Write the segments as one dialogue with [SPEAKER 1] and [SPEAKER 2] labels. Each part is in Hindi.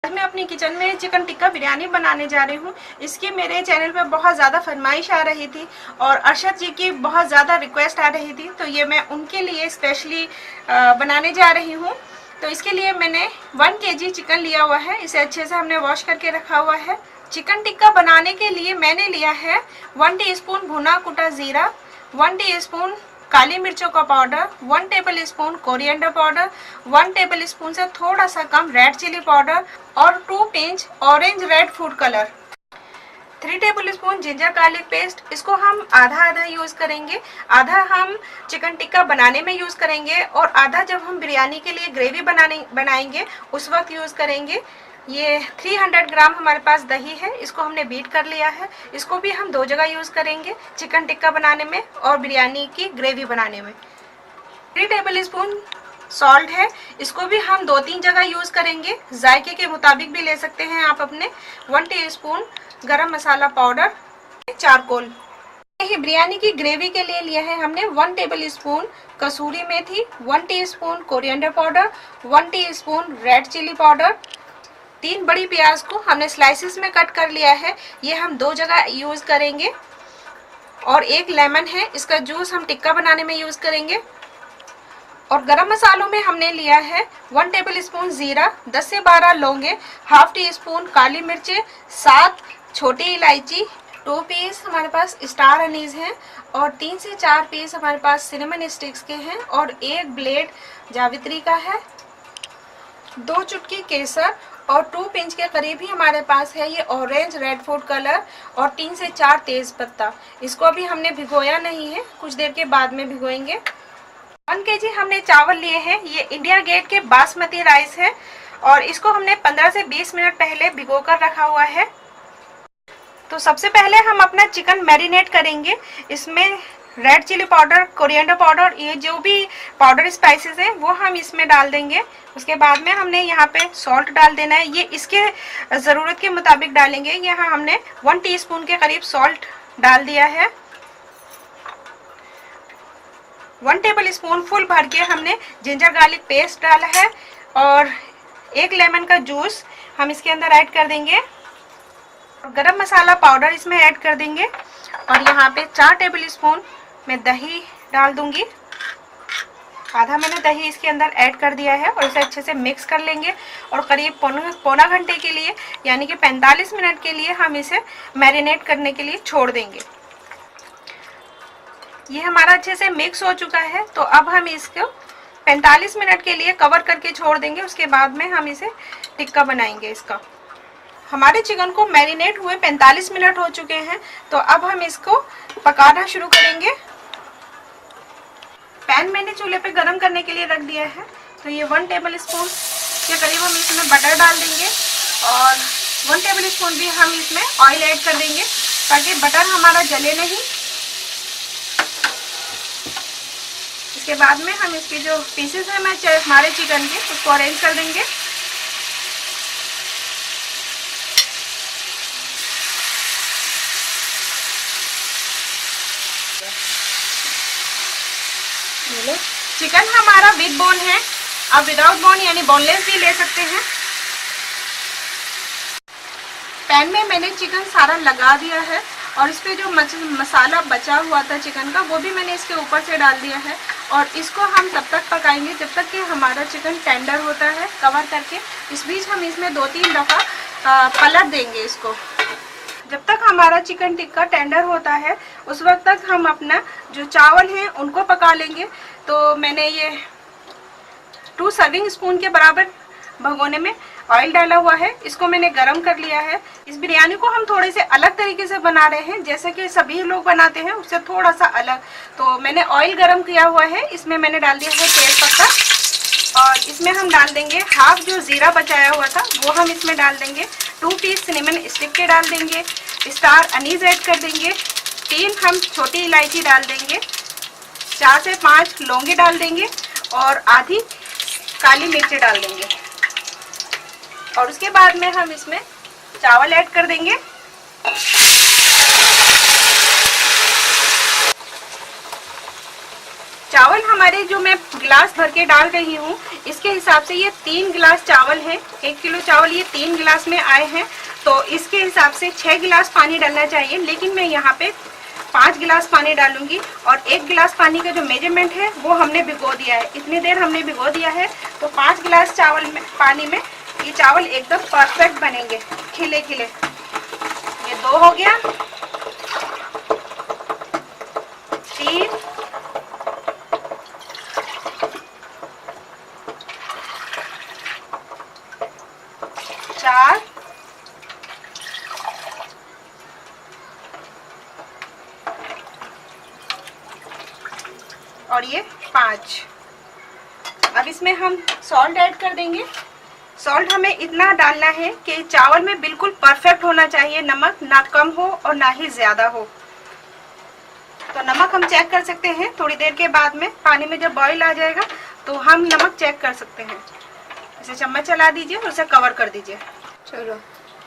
[SPEAKER 1] आज मैं अपनी किचन में चिकन टिक्का बिरयानी बनाने जा रही हूँ। इसकी मेरे चैनल पे बहुत ज़्यादा फरमाइश आ रही थी और अरशद जी की बहुत ज़्यादा रिक्वेस्ट आ रही थी, तो ये मैं उनके लिए स्पेशली बनाने जा रही हूँ। तो इसके लिए मैंने 1 kg चिकन लिया हुआ है। इसे अच्छे से हमने वॉश करके रखा हुआ है। चिकन टिक्का बनाने के लिए मैंने लिया है 1 टीस्पून भुना कुटा ज़ीरा, 1 टीस्पून काली मिर्चों का powder, 1 tablespoon coriander powder, 1 tablespoon से थोड़ा सा कम रेड चिली पाउडर और 2 pinch orange red food colour, 3 tablespoon ginger garlic paste. इसको हम आधा आधा यूज करेंगे। आधा हम चिकन टिक्का बनाने में यूज करेंगे और आधा जब हम बिरयानी के लिए ग्रेवी बनाएंगे उस वक्त यूज करेंगे। ये 300 ग्राम हमारे पास दही है, इसको हमने बीट कर लिया है। इसको भी हम 2 जगह यूज करेंगे, चिकन टिक्का बनाने में और बिरयानी की ग्रेवी बनाने में। 3 टेबलस्पून सॉल्ट है, इसको भी हम 2-3 जगह यूज करेंगे, जायके के मुताबिक भी ले सकते हैं आप अपने। 1 टीस्पून गरम मसाला पाउडर, चारकोल। ये बिरयानी की ग्रेवी के लिए लिया है हमने 1 tablespoon kasuri methi, 1 teaspoon coriander powder, 1 teaspoon red chilli powder. 3 बड़ी प्याज को हमने स्लाइसिस में कट कर लिया है, ये हम 2 जगह यूज करेंगे। और 1 लेमन है, इसका जूस हम टिक्का बनाने में यूज करेंगे। और गरम मसालों में हमने लिया है 1 टेबलस्पून जीरा, 10 से 12 लौंगे, हाफ टी स्पून काली मिर्चें, 7 छोटी इलायची, 2 पीस हमारे पास स्टार अनीज हैं और 3 से 4 पीस हमारे पास सिनेमन स्टिक्स के हैं और 1 ब्लेड जावित्री का है, 2 चुटकी केसर और 2 पिंच के करीब ही हमारे पास है ये ऑरेंज रेड फूड कलर और 3 से 4 तेज पत्ता। इसको अभी हमने भिगोया नहीं है, कुछ देर के बाद में भिगोएंगे। 1 kg हमने चावल लिए हैं, ये इंडिया गेट के बासमती राइस है और इसको हमने 15 से 20 मिनट पहले भिगोकर रखा हुआ है। तो सबसे पहले हम अपना चिकन मैरिनेट करेंगे। इसमें red chilli powder, coriander powder, ये जो भी पाउडर स्पाइसेस हैं वो हम इसमें डाल देंगे। उसके बाद में हमने यहाँ पे सॉल्ट डाल देना है, ये इसके ज़रूरत के मुताबिक डालेंगे। यहाँ हमने 1 टीस्पून के करीब सॉल्ट डाल दिया है। 1 टेबलस्पून फुल भर के हमने जिंजर गार्लिक पेस्ट डाला है और 1 लेमन का जूस हम इसके अंदर ऐड कर देंगे। गरम मसाला पाउडर इसमें ऐड कर देंगे और यहाँ पे 4 टेबलस्पून मैं दही डाल दूंगी। आधा मैंने दही इसके अंदर ऐड कर दिया है और इसे अच्छे से मिक्स कर लेंगे और करीब पौना घंटे के लिए यानी कि 45 मिनट के लिए हम इसे मैरिनेट करने के लिए छोड़ देंगे। ये हमारा अच्छे से मिक्स हो चुका है, तो अब हम इसको 45 मिनट के लिए कवर करके छोड़ देंगे। उसके बाद में हम इसे टिक्का बनाएंगे। इसका हमारे चिकन को मैरिनेट हुए 45 मिनट हो चुके हैं, तो अब हम इसको पकाना शुरू करेंगे। पैन मैंने चूल्हे पे गरम करने के लिए रख दिया है, तो ये 1 टेबलस्पून के करीब हम इसमें बटर डाल देंगे और 1 टेबलस्पून भी हम इसमें ऑयल ऐड कर देंगे ताकि बटर हमारा जले नहीं। इसके बाद में हम इसके जो पीसेस हैं हमारे चिकन के उसको अरेंज कर देंगे। चिकन हमारा विद बोन है, आप विदाउट बोन यानी बोनलेस भी ले सकते हैं। पैन में मैंने चिकन सारा लगा दिया है और इस पे जो मसाला बचा हुआ था चिकन का वो भी मैंने इसके ऊपर से डाल दिया है और इसको हम तब तक पकाएंगे जब तक कि हमारा चिकन टेंडर होता है, कवर करके। इस बीच हम इसमें 2-3 दफ़ा पलट देंगे इसको। जब तक हमारा चिकन टिक्का टेंडर होता है उस वक्त तक हम अपना जो चावल हैं उनको पका लेंगे। तो मैंने ये 2 सर्विंग स्पून के बराबर भगोने में ऑयल डाला हुआ है, इसको मैंने गरम कर लिया है। इस बिरयानी को हम थोड़े से अलग तरीके से बना रहे हैं, जैसे कि सभी लोग बनाते हैं उससे थोड़ा सा अलग। तो मैंने ऑयल गरम किया हुआ है, इसमें मैंने डाल दिया है तेज पत्ता और इसमें हम डाल देंगे हाफ जो जीरा बचाया हुआ था वो हम इसमें डाल देंगे। 2 पीस सिनेमन स्टिक के डाल देंगे, स्टार अनीज ऐड कर देंगे, 3 हम छोटी इलायची डाल देंगे, 4 से 5 लौंगे डाल देंगे और आधी काली मिर्ची डाल देंगे। और उसके बाद में हम इसमें चावल ऐड कर देंगे। चावल हमारे जो मैं गिलास भर के डाल रही हूँ, इसके हिसाब से ये 3 गिलास चावल है। 1 किलो चावल ये 3 गिलास में आए हैं, तो इसके हिसाब से 6 गिलास पानी डालना चाहिए। लेकिन मैं यहाँ पे 5 गिलास पानी डालूंगी, और 1 गिलास पानी का जो मेजरमेंट है वो हमने भिगो दिया है। इतनी देर हमने भिगो दिया है, तो 5 गिलास चावल में पानी में ये चावल एकदम परफेक्ट बनेंगे, खिले खिले। ये 2 हो गया, 3, 4, और ये 5। अब इसमें हम सॉल्ट ऐड कर देंगे। सॉल्ट हमें इतना डालना है कि चावल में बिल्कुल परफेक्ट होना चाहिए, नमक ना कम हो और ना ही ज्यादा हो। तो नमक हम चेक कर सकते हैं थोड़ी देर के बाद में, पानी में जब बॉईल आ जाएगा तो हम नमक चेक कर सकते हैं। इसे चम्मच चला दीजिए और उसे कवर कर दीजिए। चलो,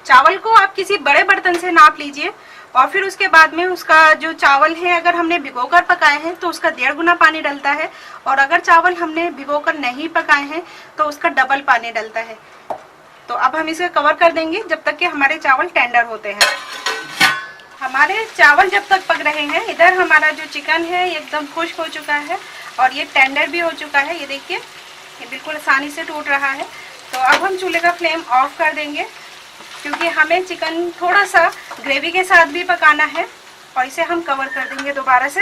[SPEAKER 1] चावल को आप किसी बड़े बर्तन से नाप लीजिए, और फिर उसके बाद में उसका जो चावल है, अगर हमने भिगोकर पकाए हैं तो उसका 1.5 गुना पानी डलता है, और अगर चावल हमने भिगोकर नहीं पकाए हैं तो उसका डबल पानी डलता है। तो अब हम इसे कवर कर देंगे जब तक कि हमारे चावल टेंडर होते हैं। हमारे चावल जब तक पक रहे हैं, इधर हमारा जो चिकन है एकदम खुश्क हो चुका है और ये टेंडर भी हो चुका है। ये देखिए, ये बिल्कुल आसानी से टूट रहा है। तो अब हम चूल्हे का फ्लेम ऑफ कर देंगे, क्योंकि हमें चिकन थोड़ा सा ग्रेवी के साथ भी पकाना है, और इसे हम कवर कर देंगे दोबारा से।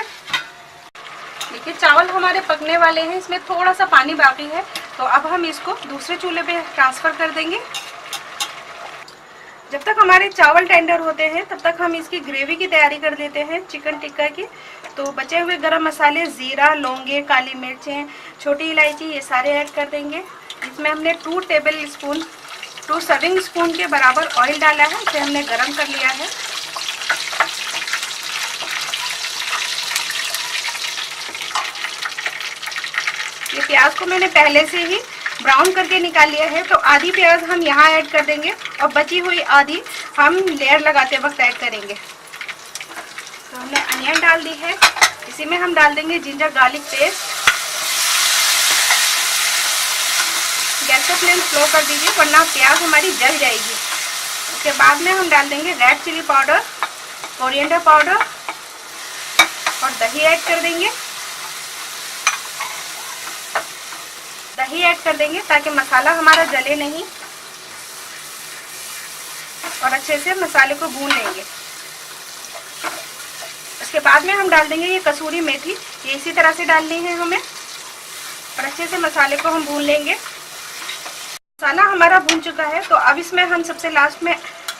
[SPEAKER 1] देखिए, चावल हमारे पकने वाले हैं, इसमें थोड़ा सा पानी बाकी है, तो अब हम इसको दूसरे चूल्हे पे ट्रांसफर कर देंगे। जब तक हमारे चावल टेंडर होते हैं तब तक हम इसकी ग्रेवी की तैयारी कर देते हैं चिकन टिक्का की। तो बचे हुए गरम मसाले, जीरा, लौंगे, काली मिर्चें, छोटी इलायची, ये सारे ऐड कर देंगे। इसमें हमने 2 सर्विंग स्पून के बराबर ऑयल डाला है, इसे हमने गरम कर लिया है। ये प्याज को मैंने पहले से ही ब्राउन करके निकाल लिया है, तो आधी प्याज हम यहाँ ऐड कर देंगे और बची हुई आधी हम लेयर लगाते वक्त ऐड करेंगे। तो हमने अनियन डाल दी है, इसी में हम डाल देंगे जिंजर गार्लिक पेस्ट। गैस का फ्लेम स्लो कर दीजिए, वरना प्याज हमारी जल जाएगी। उसके बाद में हम डाल देंगे red chilli powder, coriander powder, और दही ऐड कर देंगे। दही ऐड कर देंगे ताकि मसाला हमारा जले नहीं, और अच्छे से मसाले को भून लेंगे। उसके बाद में हम डाल देंगे ये कसूरी मेथी, ये इसी तरह से डालनी है हमें, और अच्छे से मसाले को हम भून लेंगे। मसाला हमारा भून चुका है, तो अब इसमें हम सबसे लास्ट में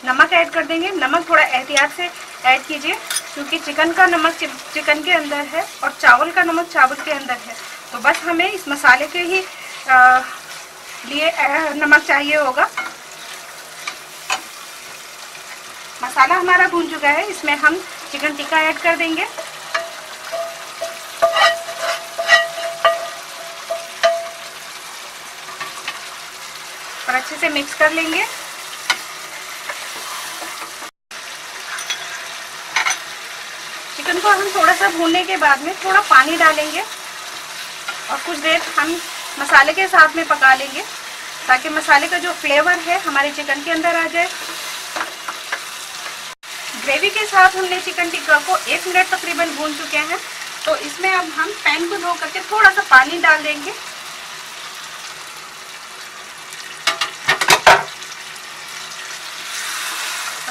[SPEAKER 1] नमक ऐड कर देंगे। नमक थोड़ा एहतियात से ऐड कीजिए, क्योंकि चिकन का नमक चिकन के अंदर है और चावल का नमक चावल के अंदर है। तो बस हमें इस मसाले के ही लिए नमक चाहिए होगा। मसाला हमारा भून चुका है, इसमें हम चिकन टिक्का ऐड कर देंगे। और अच्छे से मिक्स कर लेंगे। चिकन को हम थोड़ा सा भूनने के बाद में थोड़ा पानी डालेंगे, और कुछ देर हम मसाले के साथ में पका लेंगे, ताकि मसाले का जो फ्लेवर है हमारे चिकन के अंदर आ जाए। ग्रेवी के साथ हमने चिकन टिक्का को 1 मिनट तकरीबन भून चुके हैं। तो इसमें अब हम पैन को धो करके थोड़ा सा पानी डाल देंगे।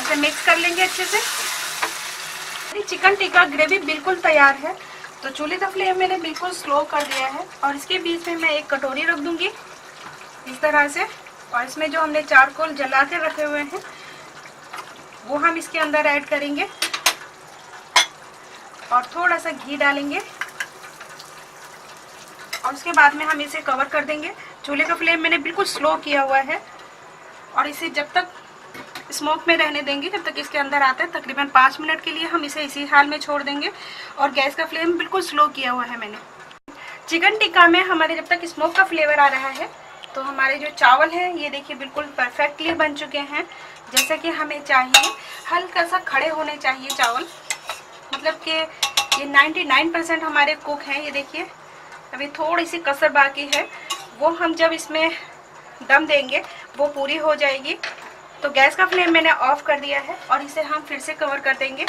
[SPEAKER 1] इसे मिक्स कर लेंगे अच्छे से। चिकन टिक्का ग्रेवी बिल्कुल तैयार है, तो चूल्हे का फ्लेम मैंने बिल्कुल स्लो कर दिया है, और इसके बीच में मैं एक कटोरी रख दूंगी इस तरह से, और इसमें जो हमने चारकोल जला के रखे हुए हैं वो हम इसके अंदर ऐड करेंगे, और थोड़ा सा घी डालेंगे, और उसके बाद में हम इसे कवर कर देंगे। चूल्हे का फ्लेम मैंने बिल्कुल स्लो किया हुआ है, और इसे जब तक स्मोक में रहने देंगे जब तक इसके अंदर आता है। तकरीबन 5 मिनट के लिए हम इसे इसी हाल में छोड़ देंगे, और गैस का फ्लेम बिल्कुल स्लो किया हुआ है मैंने। चिकन टिक्का में हमारे जब तक स्मोक का फ्लेवर आ रहा है, तो हमारे जो चावल हैं ये देखिए बिल्कुल परफेक्टली बन चुके हैं, जैसे कि हमें चाहिए। हल्का सा खड़े होने चाहिए चावल, मतलब कि ये 99% हमारे कुक हैं। ये देखिए अभी थोड़ी सी कसर बाकी है, वो हम जब इसमें दम देंगे वो पूरी हो जाएगी। तो गैस का फ्लेम मैंने ऑफ कर दिया है और इसे हम फिर से कवर कर देंगे।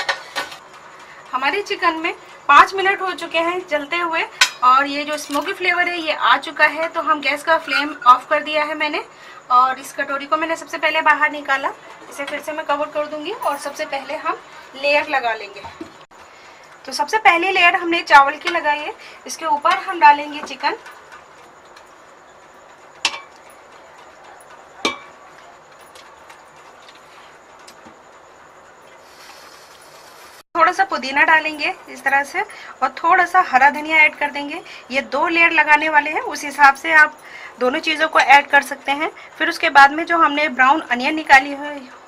[SPEAKER 1] हमारे चिकन में 5 मिनट हो चुके हैं जलते हुए और ये जो स्मोकी फ्लेवर है ये आ चुका है। तो हम गैस का फ्लेम ऑफ कर दिया है मैंने और इस कटोरी को मैंने सबसे पहले बाहर निकाला। इसे फिर से मैं कवर कर दूंगी और सबसे पहले हम लेयर लगा लेंगे। तो सबसे पहली लेयर हमने चावल की लगाई है, इसके ऊपर हम डालेंगे चिकन। थोड़ा सा पुदीना डालेंगे इस तरह से और थोड़ा सा हरा धनिया ऐड कर देंगे। ये 2 लेयर लगाने वाले हैं, उस हिसाब से आप दोनों चीज़ों को ऐड कर सकते हैं। फिर उसके बाद में जो हमने ब्राउन अनियन निकाली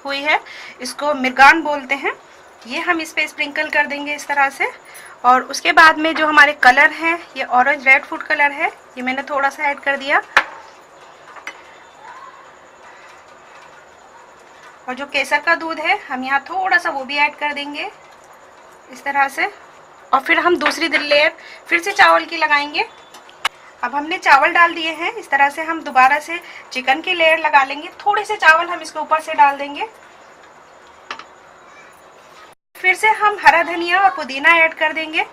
[SPEAKER 1] हुई है, इसको मिर्गान बोलते हैं, ये हम इस पे स्प्रिंकल कर देंगे इस तरह से। और उसके बाद में जो हमारे कलर हैं, ये ऑरेंज रेड फूड कलर है, ये मैंने थोड़ा सा ऐड कर दिया। और जो केसर का दूध है हम यहाँ थोड़ा सा वो भी ऐड कर देंगे इस तरह से। और फिर हम दूसरी लेयर फिर से चावल की लगाएंगे। अब हमने चावल डाल दिए हैं, इस तरह से हम दोबारा से चिकन की लेयर लगा लेंगे। थोड़े से चावल हम इसके ऊपर से डाल देंगे। फिर से हम हरा धनिया और पुदीना ऐड कर देंगे।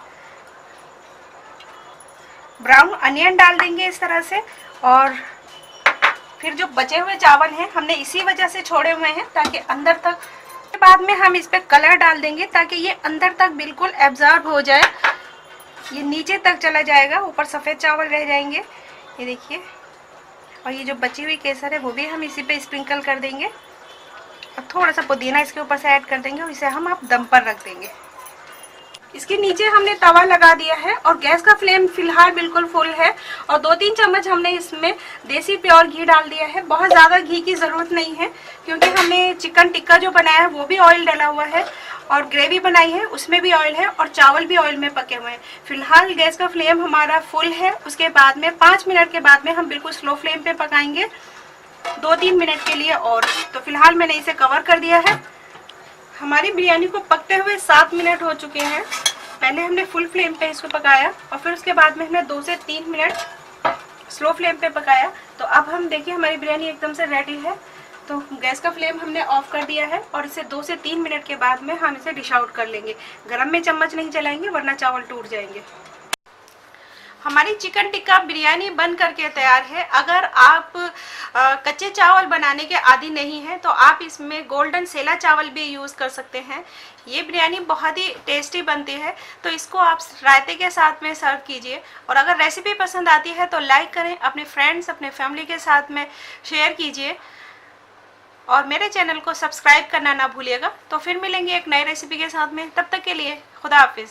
[SPEAKER 1] ब्राउन अनियन डाल देंगे इस तरह से। और फिर जो बचे हुए चावल हैं हमने इसी वजह से छोड़े हुए हैं ताकि अंदर तक, के बाद में हम इस पे कलर डाल देंगे ताकि ये अंदर तक बिल्कुल एब्जॉर्ब हो जाए। ये नीचे तक चला जाएगा, ऊपर सफ़ेद चावल रह जाएंगे, ये देखिए। और ये जो बची हुई केसर है वो भी हम इसी पे स्प्रिंकल कर देंगे और थोड़ा सा पुदीना इसके ऊपर से ऐड कर देंगे और इसे हम आप दम पर रख देंगे। इसके नीचे हमने तवा लगा दिया है और गैस का फ्लेम फिलहाल बिल्कुल फुल है और 2-3 चम्मच हमने इसमें देसी प्योर घी डाल दिया है। बहुत ज़्यादा घी की ज़रूरत नहीं है क्योंकि हमने चिकन टिक्का जो बनाया है वो भी ऑयल डला हुआ है और ग्रेवी बनाई है उसमें भी ऑयल है और चावल भी ऑयल में पके हुए हैं। फिलहाल गैस का फ्लेम हमारा फुल है। उसके बाद में 5 मिनट के बाद में हम बिल्कुल स्लो फ्लेम पे पकाएंगे 2-3 मिनट के लिए। और तो फिलहाल मैंने इसे कवर कर दिया है। हमारी बिरयानी को पकते हुए 7 मिनट हो चुके हैं। पहले हमने फुल फ्लेम पे इसको पकाया और फिर उसके बाद में हमने 2 से 3 मिनट स्लो फ्लेम पे पकाया। तो अब हम देखिए हमारी बिरयानी एकदम से रेडी है। तो गैस का फ्लेम हमने ऑफ कर दिया है और इसे 2 से 3 मिनट के बाद में हम इसे डिश आउट कर लेंगे। गरम में चम्मच नहीं चलाएंगे वरना चावल टूट जाएंगे। हमारी चिकन टिक्का बिरयानी बन करके तैयार है। अगर आप कच्चे चावल बनाने के आदी नहीं हैं तो आप इसमें गोल्डन सेला चावल भी यूज़ कर सकते हैं। ये बिरयानी बहुत ही टेस्टी बनती है। तो इसको आप रायते के साथ में सर्व कीजिए। और अगर रेसिपी पसंद आती है तो लाइक करें, अपने फ्रेंड्स अपने फैमिली के साथ में शेयर कीजिए और मेरे चैनल को सब्सक्राइब करना ना भूलिएगा। तो फिर मिलेंगे एक नई रेसिपी के साथ में, तब तक के लिए खुदा हाफिज़।